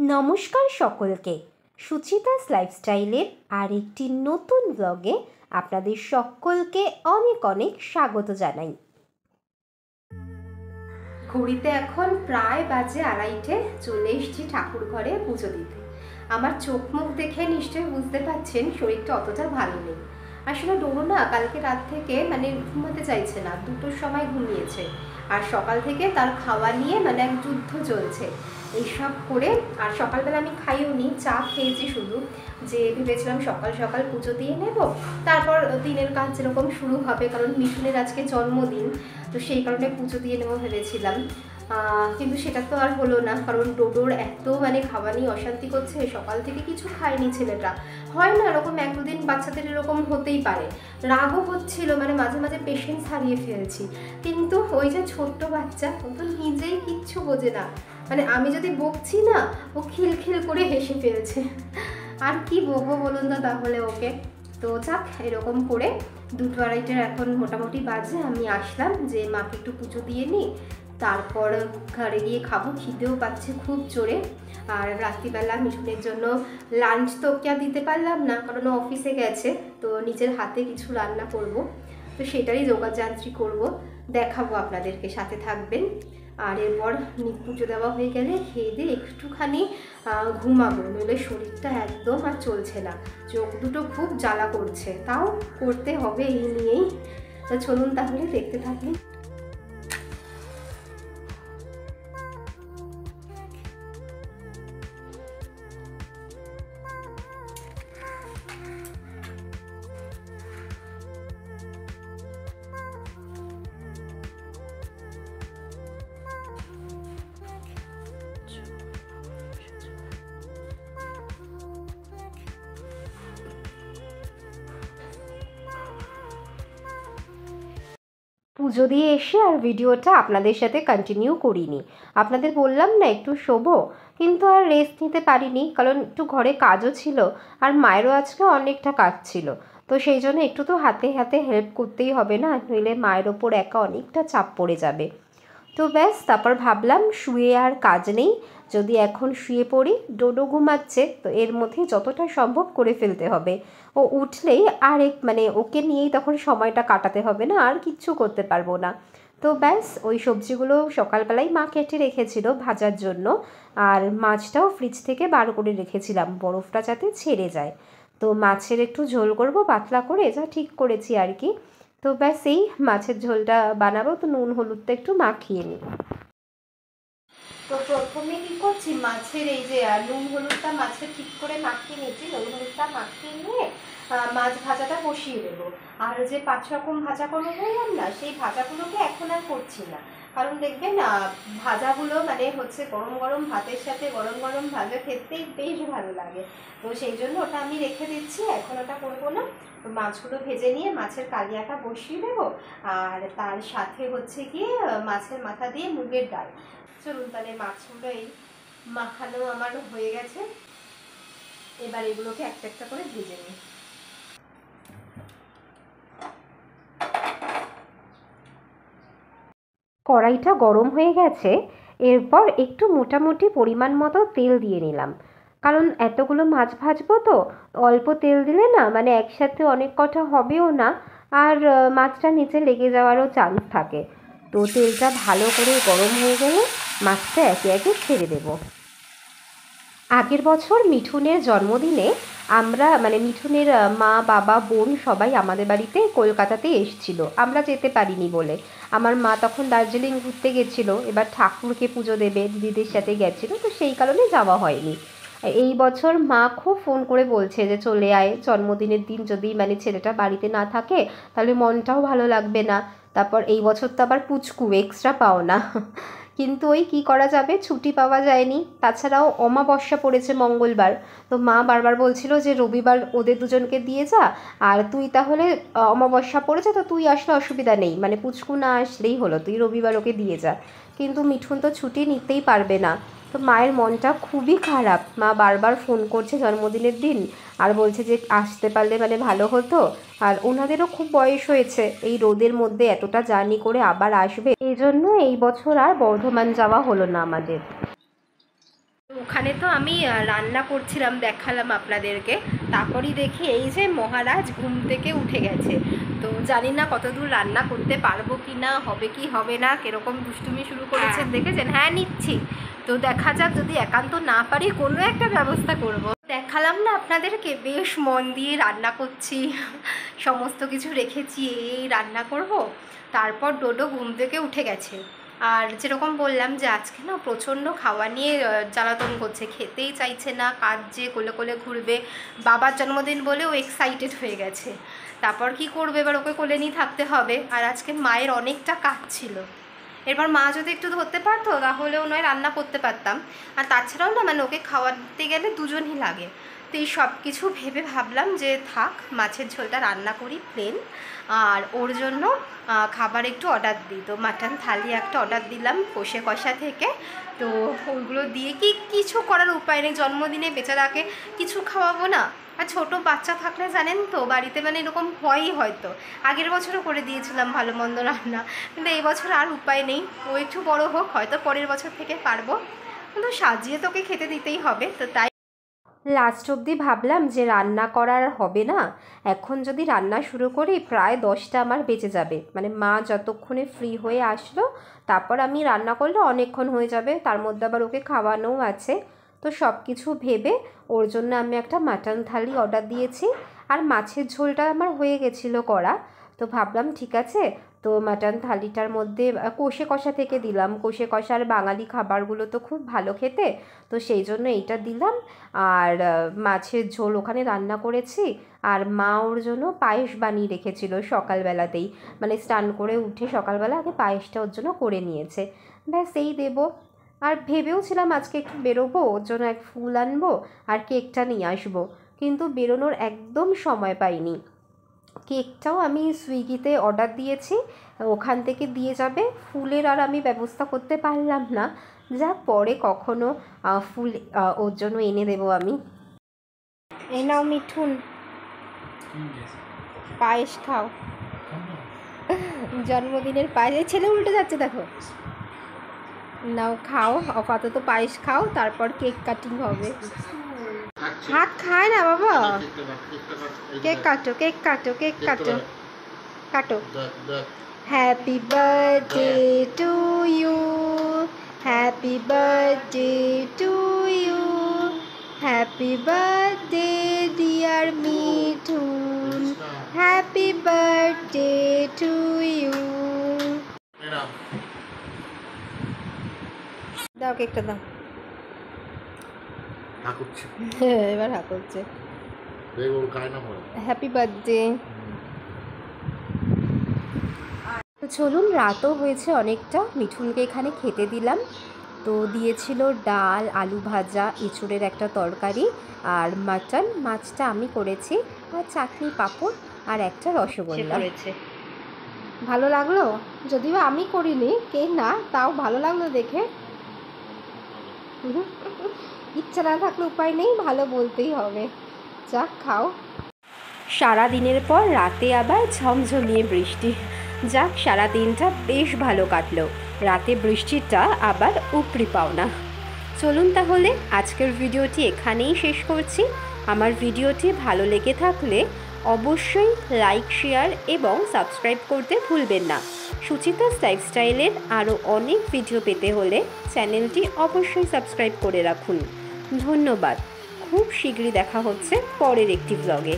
নমস্কার সকলকে, সুচিতাস লাইফস্টাইলের আরেকটি নতুন ব্লগে আপনাদের সকলকে অনেক অনেক স্বাগত জানাই। ঘড়িতে এখন প্রায় বাজে 2:30, চলে এসেছি ঠাকুর ঘরে পুজো দিতে। আমার চোখ মুখ দেখে নিশ্চয়ই বুঝতে পারছেন শরীরটা অতটা ভালো নেই। আসলে ডোরো না কালকে রাত থেকে ঘুমাতে চাইছে না, 2টোর সময় ঘুমিয়েছে, আর সকাল থেকে তার খাওয়া নিয়ে এক যুদ্ধ চলছে। এইসব করে আর সকালবেলা আমি খাইও নি, চা খেয়েছি শুধু, যে ভেবেছিলাম সকাল সকাল পুজো দিয়ে নেব, তারপর দিনের কাজ যেরকম শুরু হবে, কারণ মিঠুনের আজকে জন্মদিন, তো সেই কারণে পুজো দিয়ে নেবো ভেবেছিলাম। কিন্তু সেটা তো আর হলো না, কারণ ডোডোর এত খাওয়া নিয়ে অশান্তি করছে, সকাল থেকে কিছু খায়নি ছেলেটা। হয় না এরকম 1-2 দিন বাচ্চাদের এরকম হতেই পারে, রাগও হচ্ছিল, মাঝে মাঝে পেশেন্স হারিয়ে ফেলছি। কিন্তু ওই যে ছোট্ট বাচ্চা, ও তো নিজেই কিচ্ছু বোঝে না, আমি যদি বকছি না, ও খিলখিল করে হেসে ফেলছে। আর কি বকবো বলুন তো তাহলে ওকে। তো যাক, এরকম করে 2-2:30 এখন মোটামুটি বাজে। আমি আসলাম যে মাকে একটু পুজো দিয়ে নিই, তারপর ঘরে গিয়ে খাবো, খিদেও পাচ্ছে খুব জোরে। আর রাত্রিবেলা মিঠুনের জন্য লাঞ্চ তো ওকে আর দিতে পারলাম না, কারণ ও অফিসে গেছে, তো নিজের হাতে কিছু রান্না করব, তো সেটারই যোগাযান্ত্রী করব, দেখাবো আপনাদেরকে, সাথে থাকবেন। আর এরপর পুজো দেওয়া হয়ে গেলে খেয়ে দিয়ে একটুখানি ঘুমাবো, নইলে শরীরটা একদম আর চলছে না, চোখ দুটো খুব জ্বালা করছে, তাও করতে হবে এই নিয়েই। তো চলুন তাহলে দেখতে থাকি। পুজো দিয়ে এসে আর ভিডিওটা আপনাদের সাথে কন্টিনিউ করিনি, আপনাদের বললাম না একটু শোবো, কিন্তু আর রেস্ট নিতে পারিনি, কারণ একটু ঘরে কাজও ছিল, আর মায়েরও আজকে অনেকটা কাজ ছিল, তো সেই জন্য একটু তো হাতে হাতে হেল্প করতেই হবে না, নইলে মায়ের ওপর একা অনেকটা চাপ পড়ে যাবে। তো ব্যাস, তারপর ভাবলাম শুয়ে আর কাজ নেই, যদি এখন শুয়ে পড়ি, ডোডো ঘুমাচ্ছে, তো এর মধ্যেই যতটা সম্ভব করে ফেলতে হবে। ও উঠলেই আরেক ওকে নিয়েই তখন সময়টা কাটাতে হবে, না আর কিচ্ছু করতে পারবো না। তো ব্যাস, ওই সবজিগুলো সকালবেলাই মা কেটে রেখেছিল ভাজার জন্য, আর মাছটাও ফ্রিজ থেকে বার করে রেখেছিলাম, বরফটা যাতে ছেড়ে যায়। তো মাছের একটু ঝোল করব পাতলা করে, যা ঠিক করেছি আর কি। তো ব্যাস, এই মাছের ঝোলটা বানাবো, তো নুন হলুদটা একটু মাখিয়ে নিই। তো প্রথমে কি করছি, মাছের এই যে নুন হলুদটা মাছে ঠিক করে মাখিয়ে নিয়েছি, নুন হলুদটা মাখিয়ে নিয়ে মাছ ভাজাটা বসিয়ে দেবো। আর যে 5 রকম ভাজা করবো বললাম না, সেই ভাজাগুলোকে এখন আর করছি না, কারণ দেখবেন ভাজাগুলো হচ্ছে গরম গরম ভাতের সাথে গরম গরম ভাজা খেতেই বেশ ভালো লাগে, তো সেই জন্য ওটা আমি রেখে দিচ্ছি, এখন ওটা করবো না। তো মাছগুলো ভেজে নিয়ে মাছের কালিয়াটা বসিয়ে দেবো, আর তার সাথে হচ্ছে গিয়ে মাছের মাথা দিয়ে মুগের ডাল। চলুন তাহলে, মাছগুলো এই মাখানো আমার হয়ে গেছে, এবার এগুলোকে একটা একটা করে ভেজে নিই। কড়াইটা গরম হয়ে গেছে, এরপর একটু মোটামুটি পরিমাণ মতো তেল দিয়ে নিলাম, কারণ এতগুলো মাছ ভাজবো তো অল্প তেল দিলে না একসাথে অনেক কটা হবেও না, আর মাছটা নিচে লেগে যাওয়ারও চান্স থাকে। তো তেলটা ভালো করে গরম হয়ে গেলে মাছটা একে একে ছেড়ে দেব। আগের বছর মিঠুনের জন্মদিনে আমরা মিঠুনের মা বাবা বোন সবাই আমাদের বাড়িতে কলকাতাতে এসেছিল, আমরা যেতে পারিনি বলে। আমার মা তখন দার্জিলিং ঘুরতে গেছিলো, এবার ঠাকুরকে পুজো দেবে, দিদিদের সাথে গেছিলো, তো সেই কারণে যাওয়া হয়নি। এই বছর মা খুব ফোন করে বলছে যে চলে আয়, জন্মদিনের দিন যদি ছেলেটা বাড়িতে না থাকে তাহলে মনটাও ভালো লাগবে না। তারপর এই বছর তো আবার পুচকু, এক্সট্রা পাও না, কিন্তু ওই কী করা যাবে, ছুটি পাওয়া যায়নি, তাছাড়াও অমাবস্যা পড়েছে মঙ্গলবার, তো মা বারবার বলছিল যে রবিবার ওদের দুজনকে দিয়ে যা, আর তুই তাহলে অমাবস্যা পড়েছে তো তুই আসলে অসুবিধা নেই, পুচকু না আসলেই হলো, তুই রবিবার ওকে দিয়ে যা। কিন্তু মিঠুন তো ছুটি নিতেই পারবে না, তো মায়ের মনটা খুবই খারাপ, মা বারবার ফোন করছে জন্মদিনের দিন, আর বলছে যে আসতে পারলে ভালো হতো, আর ওনাদেরও খুব বয়স হয়েছে, এই রোদের মধ্যে এতটা জার্নি করে আবার আসবে, এই জন্য এই বছর আর বর্ধমান যাওয়া হলো না আমাদের। তো ওখানে তো আমি রান্না করছিলাম, দেখালাম আপনাদেরকে। তারপরই দেখি এই যে মহারাজ ঘুম থেকে উঠে গেছে। তো জানি না কতদূর রান্না করতে পারবো কি না, হবে কি হবে না, কীরকম দুষ্টুমি শুরু করেছেন দেখেছেন। হ্যাঁ নিচ্ছি, তো দেখা যাক, যদি একান্ত না পারি কোনো একটা ব্যবস্থা করব। দেখালাম না আপনাদেরকে, বেশ মন দিয়ে রান্না করছি, সমস্ত কিছু রেখেছি, এই রান্না করব। তারপর ডোডো ঘুম থেকে উঠে গেছে। আর যেরকম বললাম যে আজকে না প্রচণ্ড খাওয়া নিয়ে জ্বালাতন করছে, খেতেই চাইছে না, কাঁদছে, কোলে কোলে ঘুরবে। বাবার জন্মদিন বলে ও এক্সাইটেড হয়ে গেছে। তারপর কি করবে, এবার ওকে কোলে নিয়ে থাকতে হবে। আর আজকে মায়ের অনেকটা কাজ ছিল, এরপর মা যদি একটু ধরতে পারতো তাহলেও নয় রান্না করতে পারতাম। আর তাছাড়াও না মানে ওকে খাওয়াতে গেলে দুজনই লাগে। তো এই সব কিছু ভেবে ভাবলাম যে থাক, মাছের ঝোলটা রান্না করি প্লেন, আর ওর জন্য খাবার একটু অর্ডার দিই। তো মাটন থালি একটা অর্ডার দিলাম কষে কষা থেকে। তো ওইগুলো দিয়ে কি কিছু করার উপায় নেই, জন্মদিনে বেচারাকে কিছু খাওয়াবো না। আর ছোটো বাচ্চা থাকলে জানেন তো বাড়িতে মানে এরকম হয়ই, হয়তো আগের বছরও করে দিয়েছিলাম ভালো মন্দ রান্না, কিন্তু এই বছর আর উপায় নেই। ও একটু বড়ো হোক, হয়তো পরের বছর থেকে পারবো, কিন্তু সাজিয়ে তোকে খেতে দিতেই হবে। তো তাই লাস্ট অবধি ভাবলাম যে রান্না করার হবে না, এখন যদি রান্না শুরু করি প্রায় 10টা আমার বেঁচে যাবে। মানে মা যতক্ষণে ফ্রি হয়ে আসলো তারপর আমি রান্না করলে অনেকক্ষণ হয়ে যাবে, তার মধ্যে আবার ওকে খাওয়ানোও আছে। তো সব কিছু ভেবে ওর জন্য আমি একটা মাটন থালি অর্ডার দিয়েছি। আর মাছের ঝোলটা আমার হয়ে গেছিলো করা, তো ভাবলাম ঠিক আছে, তো মাটন থালিটার মধ্যে কষে কষা থেকে দিলাম। কষে কষার বাঙালি খাবারগুলো তো খুব ভালো খেতে, তো সেই জন্য এইটা দিলাম। আর মাছের ঝোল ওখানে রান্না করেছি। আর মা ওর জন্য পায়েস বানিয়ে রেখেছিল সকালবেলাতেই, মানে স্নান করে উঠে সকালবেলা আগে পায়েসটা ওর জন্য করে নিয়েছে। ব্যাস এই দেবো। আর ভেবেও ছিলাম আজকে একটু বেরোবো, ওর জন্য এক ফুল আনবো আর কেকটা নিয়ে আসবো, কিন্তু বেরোনোর একদম সময় পাইনি। কেকটাও আমি সুইগিতে অর্ডার দিয়েছি, ওখান থেকে দিয়ে যাবে। ফুলের আর আমি ব্যবস্থা করতে পারলাম না, যা পরে কখনো ফুল ওর জন্য এনে দেবো আমি। এই নাও মিঠুন, পায়েস খাও, জন্মদিনের পায়েস। এই ছেলে উল্টে যাচ্ছে দেখো, নাও খাও, আপাতত পায়েস খাও, তারপর কেক কাটিং হবে। হাত খায় না বাবা, কেক কাটো, কেক কাটো, কেক কাটো, কাটো। Happy birthday to you, happy birthday to you, happy birthday dear Mithun, happy birthday to you. দাও কেকটা দাও। এবার হা করছে, হ্যাপি বার্থডে। তো চলুন, রাতও হয়েছে অনেকটা, মিঠুনকে এখানে খেতে দিলাম। তো দিয়েছিল ডাল, আলু ভাজা, এঁচুড়ের একটা তরকারি আর মাটন, মাছটা আমি করেছি, আর চাটনি, পাঁপড় আর একটা রসগোল্লা করেছে। ভালো লাগলো, যদিও আমি করিনি, কে না, তাও ভালো লাগলো দেখে। ইচ্ছা না থাকলে উপায় নেই, ভালো বলতেই হবে। যাক খাও। সারা দিনের পর রাতে আবার ঝমঝমিয়ে বৃষ্টি। যাক, সারা দিনটা বেশ ভালো কাটলো, রাতে বৃষ্টিটা আবার উপরি পাওনা। চলুন তাহলে আজকের ভিডিওটি এখানেই শেষ করছি। আমার ভিডিওটি ভালো লেগে থাকলে অবশ্যই লাইক, শেয়ার এবং সাবস্ক্রাইব করতে ভুলবেন না। সুচিতাস লাইফস্টাইলের আরও অনেক ভিডিও পেতে হলে চ্যানেলটি অবশ্যই সাবস্ক্রাইব করে রাখুন। ধন্যবাদ। খুব শীঘ্রই দেখা হচ্ছে পরের একটি ব্লগে।